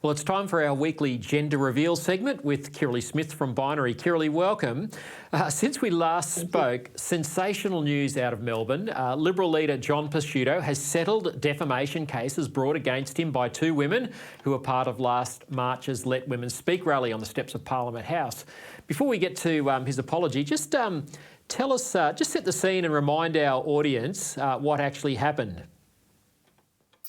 Well, it's time for our weekly gender reveal segment with Kirralie Smith from Binary. Kirralie, welcome. Since we last spoke, sensational news out of Melbourne. Liberal leader John Pesutto has settled defamation cases brought against him by two women who were part of last March's Let Women Speak rally on the steps of Parliament House. Before we get to his apology, just tell us, just set the scene and remind our audience what actually happened.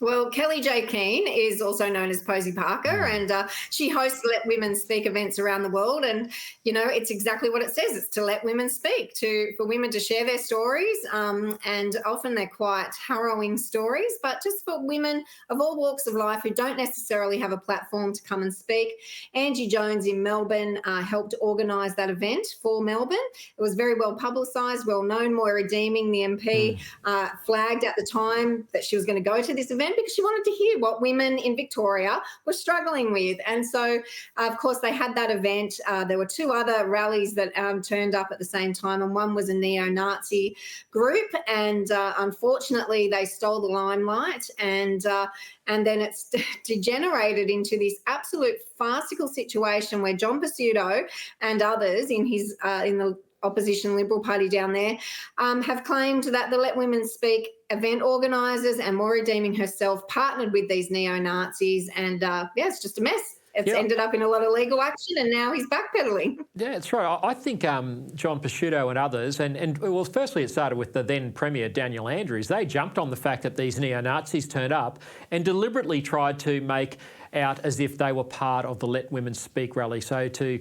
Well, Kelly J. Keane is also known as Posy Parker, and she hosts Let Women Speak events around the world. And, you know, it's exactly what it says. It's to let women speak, for women to share their stories. And often they're quite harrowing stories, but just for women of all walks of life who don't necessarily have a platform to come and speak. Angie Jones in Melbourne helped organise that event for Melbourne. It was very well publicised, well known. Moira Deeming, the MP, flagged at the time that she was going to go to this event because she wanted to hear what women in Victoria were struggling with. And so, of course, they had that event. There were two other rallies that turned up at the same time, and one was a neo-Nazi group. And unfortunately, they stole the limelight, and then it's degenerated into this absolute farcical situation where John Pesutto and others in his in the opposition Liberal Party down there have claimed that the Let Women Speak event organisers and Moira Deeming herself partnered with these neo-Nazis, and it's just a mess. It's ended up in a lot of legal action, and now he's backpedaling. Yeah, that's right. I think John Pesutto and others, and well, firstly it started with the then Premier Daniel Andrews. They jumped on the fact that these neo-Nazis turned up and deliberately tried to make out as if they were part of the Let Women Speak rally. So to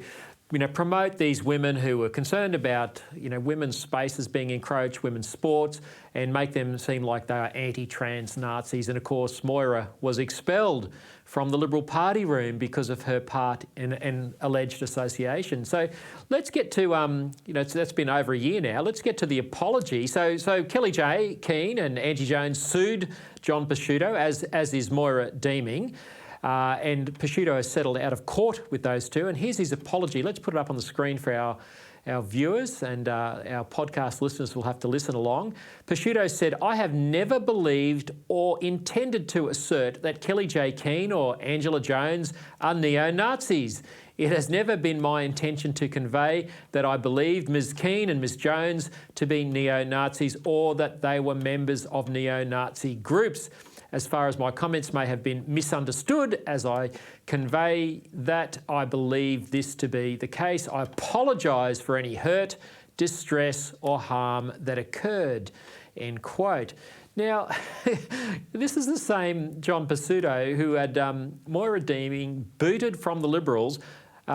promote these women who were concerned about, women's spaces being encroached, women's sports, and make them seem like they are anti-trans Nazis. And of course, Moira was expelled from the Liberal Party room because of her part in an alleged association. So let's get to, that's been over a year now. Let's get to the apology. So Kelly J. Keane and Angie Jones sued John Pesutto, as is Moira Deeming. And Pesutto has settled out of court with those two. And here's his apology. Let's put it up on the screen for our viewers, and our podcast listeners will have to listen along. Pesutto said, "I have never believed or intended to assert that Kelly J. Keane or Angela Jones are neo-Nazis. It has never been my intention to convey that I believed Ms. Keane and Ms. Jones to be neo-Nazis or that they were members of neo-Nazi groups. As far as my comments may have been misunderstood, as I convey that I believe this to be the case, I apologise for any hurt, distress or harm that occurred," end quote. Now, this is the same John Pesutto who had Moira Deeming booted from the Liberals,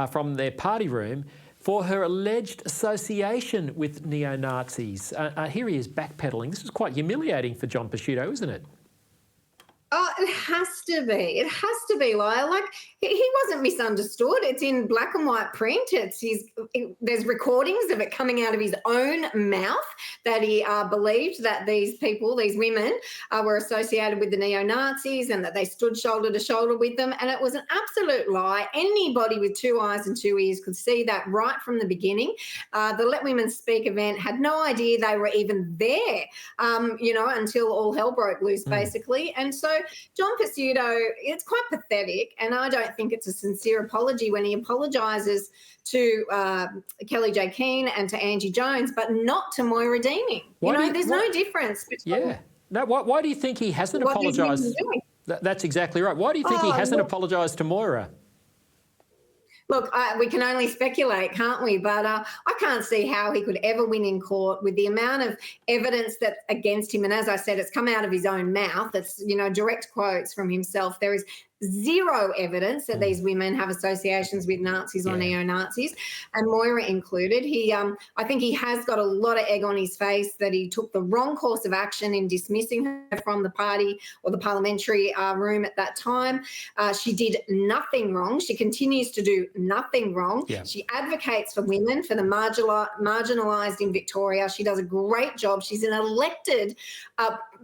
from their party room, for her alleged association with neo-Nazis. Here he is backpedaling. This is quite humiliating for John Pesutto, isn't it? Oh, it has to be. It has to be, Lyle. Like, he wasn't misunderstood. It's in black and white print. There's recordings of it coming out of his own mouth that he believed that these people, these women, were associated with the neo-Nazis and that they stood shoulder to shoulder with them. And it was an absolute lie. Anybody with two eyes and two ears could see that right from the beginning. The Let Women Speak event had no idea they were even there, until all hell broke loose, basically. And so John Pesutto, it's quite pathetic, and I don't think it's a sincere apology when he apologises to Kelly J. Keane and to Angie Jones, but not to Moira Deeming. There's no difference between... Yeah. No, why do you think he hasn't apologised? That's exactly right. Why do you think he hasn't apologised to Moira? Look, we can only speculate, can't we? But I can't see how he could ever win in court with the amount of evidence that's against him. And as I said, it's come out of his own mouth. It's, direct quotes from himself. There is zero evidence that these women have associations with Nazis or neo-Nazis, and Moira included. I think he has got a lot of egg on his face that he took the wrong course of action in dismissing her from the party or the parliamentary room at that time. She did nothing wrong. She continues to do nothing wrong. Yeah. She advocates for women, for the marginalised in Victoria. She does a great job. She's an elected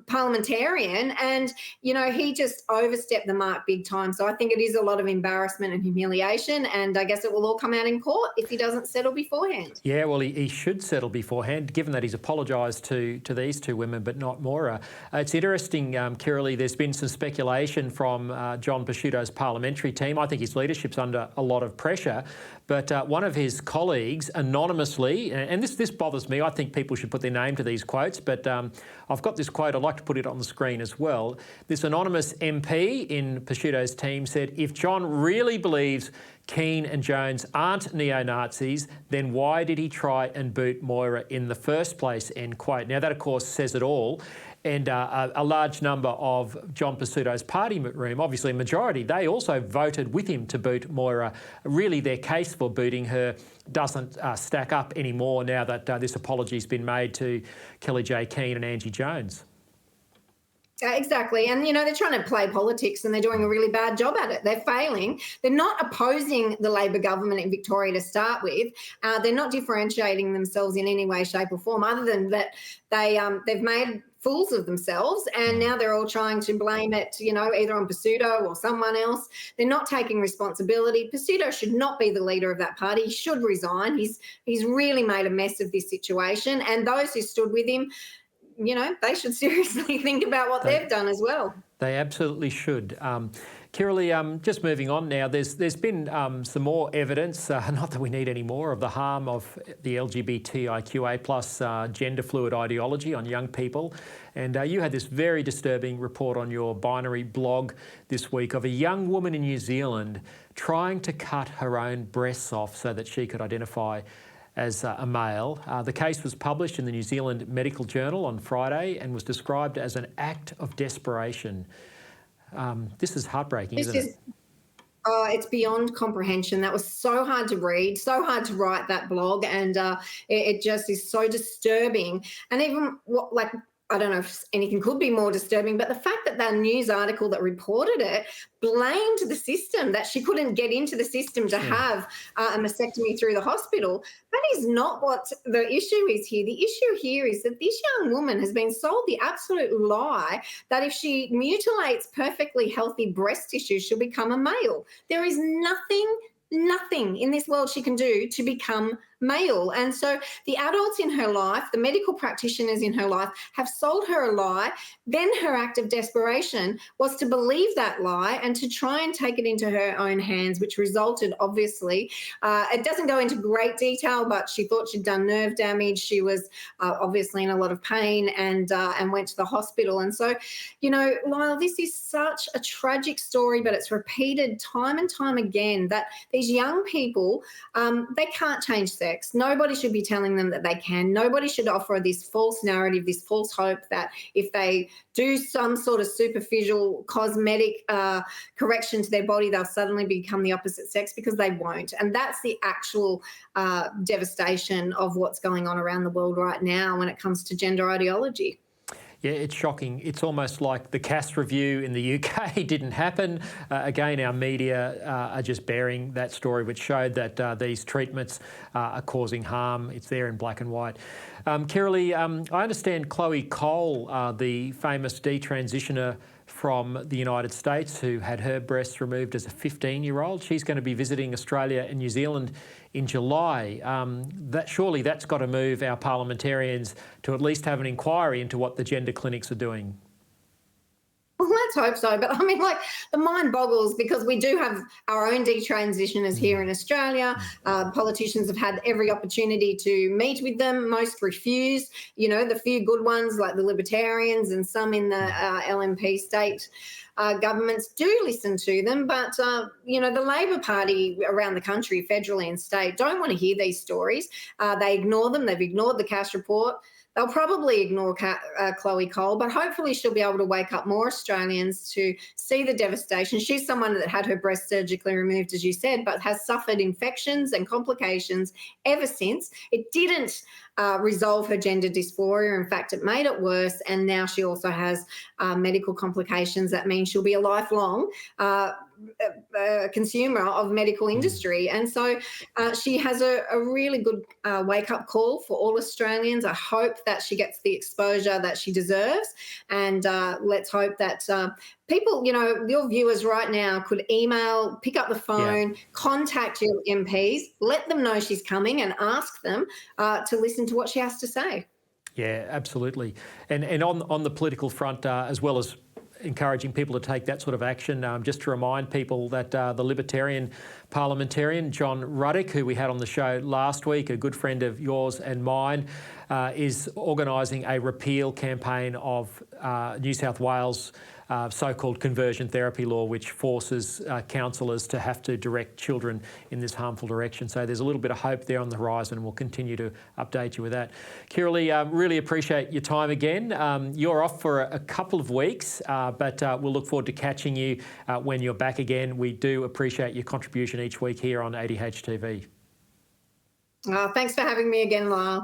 parliamentarian, and, he just overstepped the mark big time. So I think it is a lot of embarrassment and humiliation, and I guess it will all come out in court if he doesn't settle beforehand. Yeah, well, he should settle beforehand, given that he's apologised to these two women, but not Moira. It's interesting, Kirralie, there's been some speculation from John Pesutto's parliamentary team. I think his leadership's under a lot of pressure, but one of his colleagues anonymously, and this bothers me, I think people should put their name to these quotes, but I've got this quote, I'd like to put it on the screen as well. This anonymous MP in Pesutto's team said, if John really believes Keane and Jones aren't neo-Nazis, then why did he try and boot Moira in the first place, end quote. Now that of course says it all. And a large number of John Pesutto's party room, obviously a majority, they also voted with him to boot Moira. Really their case for booting her doesn't stack up anymore now that this apology's been made to Kirralie J. Keane and Angie Jones. Exactly. And, you know, they're trying to play politics and they're doing a really bad job at it. They're failing. They're not opposing the Labor government in Victoria to start with. They're not differentiating themselves in any way, shape or form, other than that they've made fools of themselves, and now they're all trying to blame it, you know, either on Pesutto or someone else. They're not taking responsibility. Pesutto should not be the leader of that party. He should resign. He's really made a mess of this situation, and those who stood with him, you know, they should seriously think about what they've done as well. They absolutely should. Kirralie, just moving on now, there's been some more evidence, not that we need any more, of the harm of the LGBTIQA plus gender fluid ideology on young people. And you had this very disturbing report on your binary blog this week of a young woman in New Zealand trying to cut her own breasts off so that she could identify as a male. The case was published in the New Zealand Medical Journal on Friday and was described as an act of desperation. This is heartbreaking, isn't it? Oh, it's beyond comprehension. That was so hard to read, so hard to write that blog, and it just is so disturbing. And even I don't know if anything could be more disturbing, but the fact that that news article that reported it blamed the system, that she couldn't get into the system to have a mastectomy through the hospital, that is not what the issue is here. The issue here is that this young woman has been sold the absolute lie that if she mutilates perfectly healthy breast tissue, she'll become a male. There is nothing in this world she can do to become male. And so the adults in her life, the medical practitioners in her life, have sold her a lie. Then her act of desperation was to believe that lie and to try and take it into her own hands, which resulted, obviously, it doesn't go into great detail, but she thought she'd done nerve damage. She was obviously in a lot of pain and went to the hospital. And so, you know, Lyle, this is such a tragic story, but it's repeated time and time again that these young people, they can't change sex. Nobody should be telling them that they can. Nobody should offer this false narrative, this false hope that if they do some sort of superficial cosmetic correction to their body, they'll suddenly become the opposite sex, because they won't. And that's the actual devastation of what's going on around the world right now when it comes to gender ideology. Yeah, it's shocking. It's almost like the Cass review in the UK didn't happen. Again, our media are just bearing that story, which showed that these treatments are causing harm. It's there in black and white. Kirralie, I understand Chloe Cole, the famous detransitioner from the United States who had her breasts removed as a 15-year-old. She's going to be visiting Australia and New Zealand in July. Surely that's got to move our parliamentarians to at least have an inquiry into what the gender clinics are doing. Well, let's hope so. But I mean, like, the mind boggles, because we do have our own detransitioners here in Australia. Politicians have had every opportunity to meet with them. Most refuse. You know, the few good ones, like the Libertarians and some in the LNP state governments, do listen to them. But, you know, the Labor Party around the country, federally and state, don't want to hear these stories. They ignore them. They've ignored the Cass report. They'll probably ignore Chloe Cole, but hopefully she'll be able to wake up more Australians to see the devastation. She's someone that had her breast surgically removed, as you said, but has suffered infections and complications ever since. It didn't resolve her gender dysphoria. In fact, it made it worse, and now she also has medical complications that mean she'll be a lifelong consumer of medical industry. And so she has a really good wake-up call for all Australians. I hope that she gets the exposure that she deserves, and let's hope that people, your viewers right now could email, pick up the phone, contact your MPs, let them know she's coming and ask them to listen to what she has to say. Yeah, absolutely. And on the political front, as well as encouraging people to take that sort of action, just to remind people that the Libertarian parliamentarian, John Ruddock, who we had on the show last week, a good friend of yours and mine, is organising a repeal campaign of New South Wales so-called conversion therapy law, which forces counsellors to have to direct children in this harmful direction. So there's a little bit of hope there on the horizon, and we'll continue to update you with that. Kirralie, really appreciate your time again. You're off for a couple of weeks, but we'll look forward to catching you when you're back again. We do appreciate your contribution each week here on ADH TV. Thanks for having me again, Lyle.